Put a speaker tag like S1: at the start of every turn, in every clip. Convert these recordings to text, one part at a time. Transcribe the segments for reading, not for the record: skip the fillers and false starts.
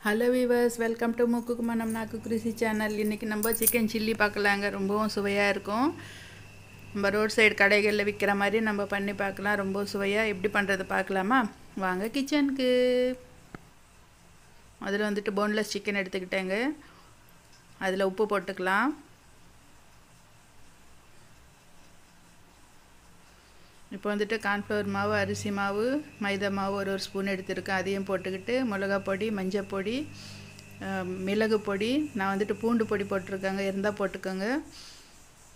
S1: Hello viewers, welcome to முக்குக்கு மனம் நாக்கு Krishi channel. இன்றைக்கி நம்ம சிக்கன் சில்லி பார்க்கலாங்க. ரொம்பவும் சுவையாக இருக்கும். நம்ம ரோட் சைடு கடைகளில் விற்கிற மாதிரி நம்ம பண்ணி பார்க்கலாம். ரொம்ப சுவையாக எப்படி பண்ணுறது பார்க்கலாமா? வாங்க கிச்சனுக்கு. அதில் வந்துட்டு போன்லெஸ் சிக்கன் எடுத்துக்கிட்டேங்க. அதில் உப்பு போட்டுக்கலாம். இப்போ வந்துட்டு கார்ன்ஃப்ளவர் மாவு, அரிசி மாவு, மைதா மாவு ஒரு ஸ்பூன் எடுத்துருக்கேன். அதையும் போட்டுக்கிட்டு மிளகா பொடி, மஞ்சள் பொடி, மிளகு பொடி, நான் வந்துட்டு பூண்டு பொடி போட்டிருக்கேங்க, இருந்தால் போட்டுக்கோங்க.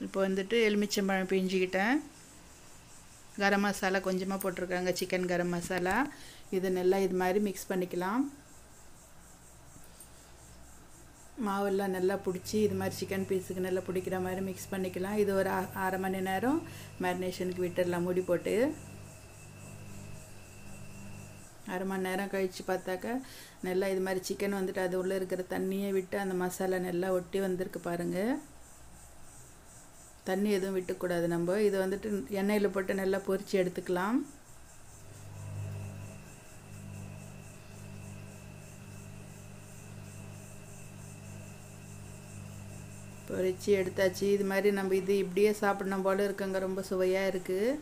S1: இப்போ வந்துட்டு எலுமிச்சம்பழம் பிஞ்சிக்கிட்டேன். கரம் மசாலா கொஞ்சமாக போட்டிருக்காங்க, சிக்கன் கரம் மசாலா. இது நல்லா இது மாதிரி மிக்ஸ் பண்ணிக்கலாம். மாவெல்லாம் நல்லா பிடிச்சி இது மாதிரி சிக்கன் பீஸுக்கு நல்லா பிடிக்கிற மாதிரி மிக்ஸ் பண்ணிக்கலாம். இது ஒரு அரை மணி நேரம் மேரினேஷனுக்கு விட்டுடலாம் மூடி போட்டு. அரை மணி நேரம் கழித்து பார்த்தாக்கா நல்லா இது மாதிரி சிக்கன் வந்துட்டு அது உள்ளே இருக்கிற தண்ணியை விட்டு அந்த மசாலா நல்லா ஒட்டி வந்திருக்கு பாருங்கள். தண்ணி எதுவும் விட்டுக்கூடாது. நம்ம இது வந்துட்டு எண்ணெயில் போட்டு நல்லா பொரித்து எடுத்துக்கலாம். பொரிச்சு எடுத்தாச்சு. இது மாதிரி நம்ம இது இப்படியே சாப்பிடணும் போல் இருக்குங்க. ரொம்ப சுவையாக இருக்குது.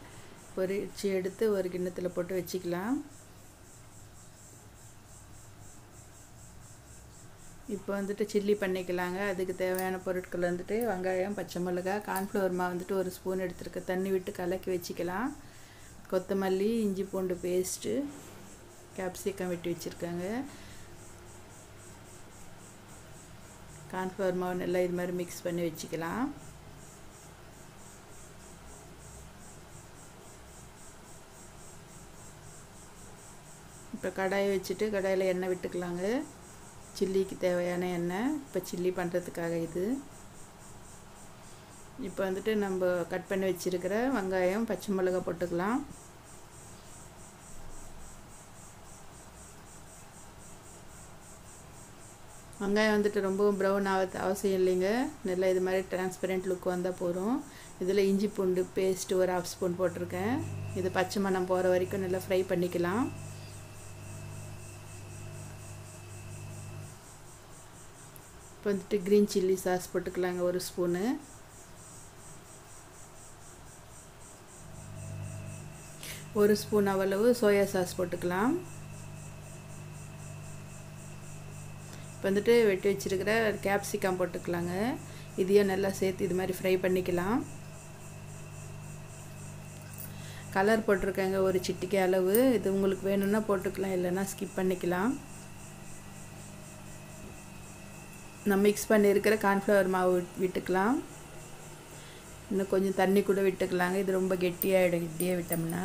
S1: பொரிச்சு எடுத்து ஒரு கிண்ணத்தில் போட்டு வச்சுக்கலாம். இப்போ வந்துட்டு சில்லி பண்ணிக்கலாங்க. அதுக்கு தேவையான பொருட்கள் வந்துட்டு வெங்காயம், பச்சை மிளகாய், கார்ன்ஃப்ளவர் மாவு வந்துட்டு ஒரு ஸ்பூன் எடுத்துருக்க, தண்ணி விட்டு கலக்கி வச்சுக்கலாம். கொத்தமல்லி, இஞ்சி பூண்டு பேஸ்ட்டு, கேப்சிகம் வெட்டி வச்சுருக்காங்க. கார்ன்ஃப்ளவர் மாவு நல்லா இது மாதிரி மிக்ஸ் பண்ணி வச்சுக்கலாம். இப்போ கடாயை வச்சுட்டு கடாயில் எண்ணெய் விட்டுக்கலாங்க. சில்லிக்கு தேவையான எண்ணெய். இப்போ சில்லி பண்ணுறதுக்காக இது. இப்போ வந்துட்டு நம்ம கட் பண்ணி வச்சுருக்கிற வெங்காயம், பச்சை மிளகாய் போட்டுக்கலாம். வெங்காயம் வந்துட்டு ரொம்பவும் ப்ரௌன் ஆகிறது அவசியம் இல்லைங்க. நல்லா இது மாதிரி டிரான்ஸ்பரண்ட் லுக் வந்தால் போதும். இதில் இஞ்சி பூண்டு பேஸ்ட்டு ஒரு 1/2 ஸ்பூன் போட்டிருக்கேன். இது பச்சை மணம் போகிற வரைக்கும் நல்லா ஃப்ரை பண்ணிக்கலாம். இப்போ வந்துட்டு க்ரீன் சில்லி சாஸ் போட்டுக்கலாங்க, ஒரு ஸ்பூனு. ஒரு ஸ்பூன் அவ்வளவு சோயா சாஸ் போட்டுக்கலாம். இப்போ வந்துட்டு வெட்டி வச்சுருக்கிற கேப்சிகம் போட்டுக்கலாங்க. இதையும் நல்லா சேர்த்து இது மாதிரி ஃப்ரை பண்ணிக்கலாம். கலர் போட்டிருக்கேங்க ஒரு சிட்டிக்கை அளவு. இது உங்களுக்கு வேணும்னா போட்டுக்கலாம், இல்லைன்னா ஸ்கிப் பண்ணிக்கலாம். நான் மிக்ஸ் பண்ணியிருக்கிற கார்ன்ஃப்ளவர் மாவு விட்டுக்கலாம். இன்னும் கொஞ்சம் தண்ணி கூட விட்டுக்கலாங்க. இது ரொம்ப கெட்டியாகிடும் இப்படியே விட்டோம்னா.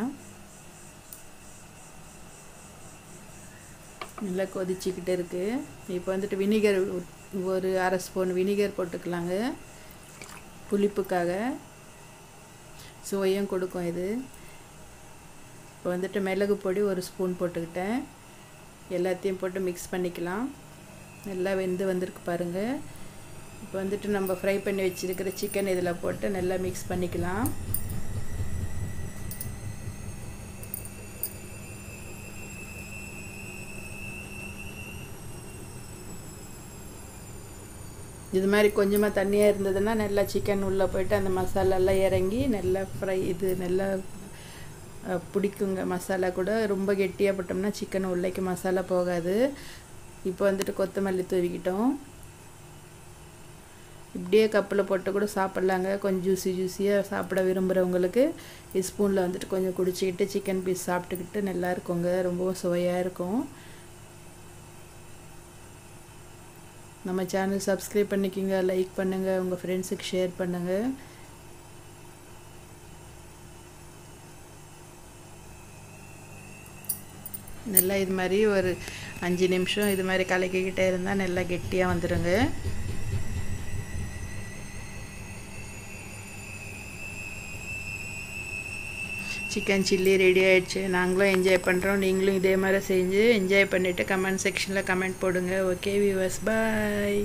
S1: நல்லா கொதிச்சிக்கிட்டு இருக்குது. இப்போ வந்துட்டு வினிகர் ஒரு 1/2 ஸ்பூன் வினிகர் போட்டுக்கலாங்க, புளிப்புக்காக. சுவையும் கொடுக்கும் இது. இப்போ வந்துட்டு மிளகு பொடி ஒரு ஸ்பூன் போட்டுக்கிட்டேன். எல்லாத்தையும் போட்டு மிக்ஸ் பண்ணிக்கலாம். நல்லா வெந்து வந்திருக்கு பாருங்கள். இப்போ வந்துட்டு நம்ம ஃப்ரை பண்ணி வச்சுருக்கிற சிக்கன் இதில் போட்டு நல்லா மிக்ஸ் பண்ணிக்கலாம். இது மாதிரி கொஞ்சமாக தண்ணியாக இருந்ததுன்னா நல்லா சிக்கன் உள்ளே போய்ட்டு அந்த மசாலாலாம் இறங்கி நல்லா ஃப்ரை இது நல்லா பிடிக்குங்க. மசாலா கூட ரொம்ப கெட்டியாக போட்டோம்னா சிக்கன் உள்ளேக்கு மசாலா போகாது. இப்போ வந்துட்டு கொத்தமல்லி தூவிக்கிட்டோம். இப்படியே கப்பில் போட்டு கூட சாப்பிட்லாங்க. கொஞ்சம் ஜூஸியாக சாப்பிட விரும்புகிறவங்களுக்கு ஸ்பூனில் வந்துட்டு கொஞ்சம் குடிச்சிக்கிட்டு சிக்கன் பீஸ் சாப்பிட்டுக்கிட்டு நல்லா இருக்குங்க. ரொம்பவும் சுவையாக இருக்கும். நம்ம சேனல் சப்ஸ்கிரைப் பண்ணிக்கோங்க, லைக் பண்ணுங்கள், உங்கள் ஃப்ரெண்ட்ஸுக்கு ஷேர் பண்ணுங்கள். நல்லா இது மாதிரி ஒரு 5 நிமிஷம் இது மாதிரி கலக்கிக்கிட்டே இருந்தால் நல்லா கெட்டியாக வந்துடுங்க. சிக்கன் சில்லி ரெடி ஆகிடுச்சு. நாங்களும் என்ஜாய் பண்ணுறோம். நீங்களும் இதே மாதிரி செஞ்சு என்ஜாய் பண்ணிவிட்டு கமெண்ட் செக்ஷனில் கமெண்ட் போடுங்க. ஓகே வியூவர்ஸ், பாய்.